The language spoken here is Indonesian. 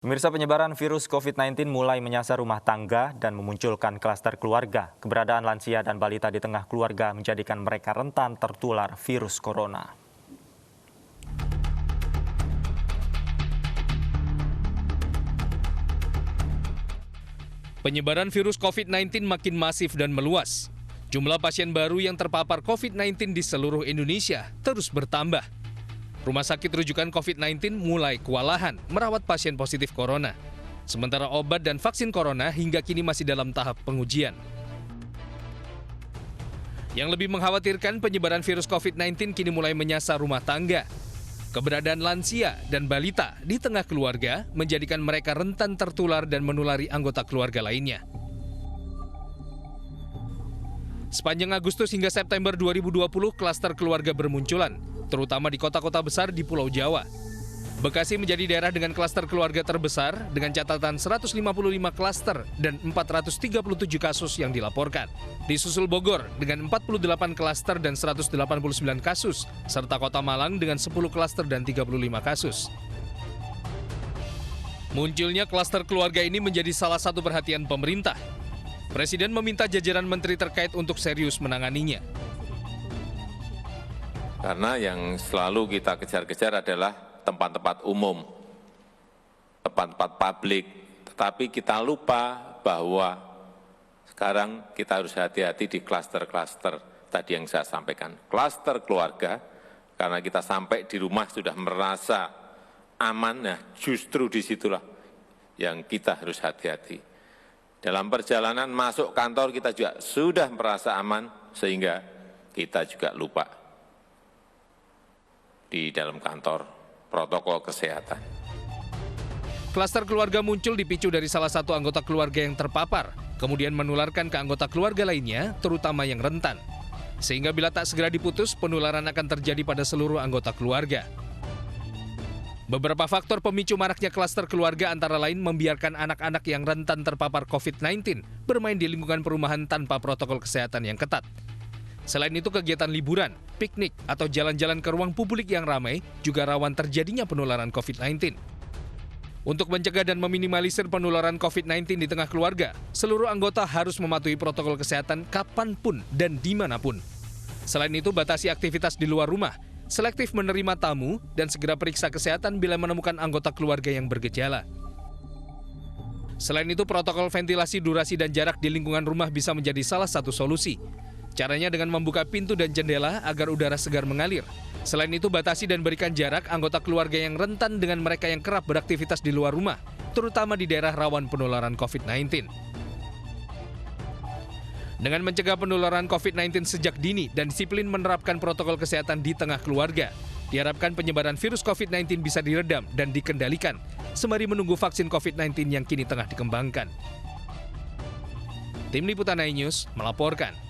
Pemirsa, penyebaran virus COVID-19 mulai menyasar rumah tangga dan memunculkan klaster keluarga. Keberadaan lansia dan balita di tengah keluarga menjadikan mereka rentan tertular virus corona. Penyebaran virus COVID-19 makin masif dan meluas. Jumlah pasien baru yang terpapar COVID-19 di seluruh Indonesia terus bertambah. Rumah sakit rujukan COVID-19 mulai kewalahan merawat pasien positif corona. Sementara obat dan vaksin corona hingga kini masih dalam tahap pengujian. Yang lebih mengkhawatirkan, penyebaran virus COVID-19 kini mulai menyasar rumah tangga. Keberadaan lansia dan balita di tengah keluarga menjadikan mereka rentan tertular dan menulari anggota keluarga lainnya. Sepanjang Agustus hingga September 2020, klaster keluarga bermunculan, terutama di kota-kota besar di Pulau Jawa. Bekasi menjadi daerah dengan klaster keluarga terbesar dengan catatan 155 klaster dan 437 kasus yang dilaporkan. Disusul Bogor dengan 48 klaster dan 189 kasus, serta Kota Malang dengan 10 klaster dan 35 kasus. Munculnya klaster keluarga ini menjadi salah satu perhatian pemerintah. Presiden meminta jajaran menteri terkait untuk serius menanganinya. Karena yang selalu kita kejar-kejar adalah tempat-tempat umum, tempat-tempat publik. Tetapi kita lupa bahwa sekarang kita harus hati-hati di klaster-klaster tadi yang saya sampaikan. Klaster keluarga, karena kita sampai di rumah sudah merasa aman, nah justru disitulah yang kita harus hati-hati. Dalam perjalanan masuk kantor kita juga sudah merasa aman, sehingga kita juga lupa di dalam kantor protokol kesehatan. Klaster keluarga muncul dipicu dari salah satu anggota keluarga yang terpapar, kemudian menularkan ke anggota keluarga lainnya, terutama yang rentan. Sehingga bila tak segera diputus, penularan akan terjadi pada seluruh anggota keluarga. Beberapa faktor pemicu maraknya klaster keluarga antara lain membiarkan anak-anak yang rentan terpapar COVID-19 bermain di lingkungan perumahan tanpa protokol kesehatan yang ketat. Selain itu, kegiatan liburan, piknik, atau jalan-jalan ke ruang publik yang ramai juga rawan terjadinya penularan COVID-19. Untuk mencegah dan meminimalisir penularan COVID-19 di tengah keluarga, seluruh anggota harus mematuhi protokol kesehatan kapanpun dan dimanapun. Selain itu, batasi aktivitas di luar rumah, selektif menerima tamu, dan segera periksa kesehatan bila menemukan anggota keluarga yang bergejala. Selain itu, protokol ventilasi, durasi, dan jarak di lingkungan rumah bisa menjadi salah satu solusi. Caranya dengan membuka pintu dan jendela agar udara segar mengalir. Selain itu, batasi dan berikan jarak anggota keluarga yang rentan dengan mereka yang kerap beraktivitas di luar rumah, terutama di daerah rawan penularan COVID-19. Dengan mencegah penularan COVID-19 sejak dini dan disiplin menerapkan protokol kesehatan di tengah keluarga, diharapkan penyebaran virus COVID-19 bisa diredam dan dikendalikan, sembari menunggu vaksin COVID-19 yang kini tengah dikembangkan. Tim Liputan iNews melaporkan.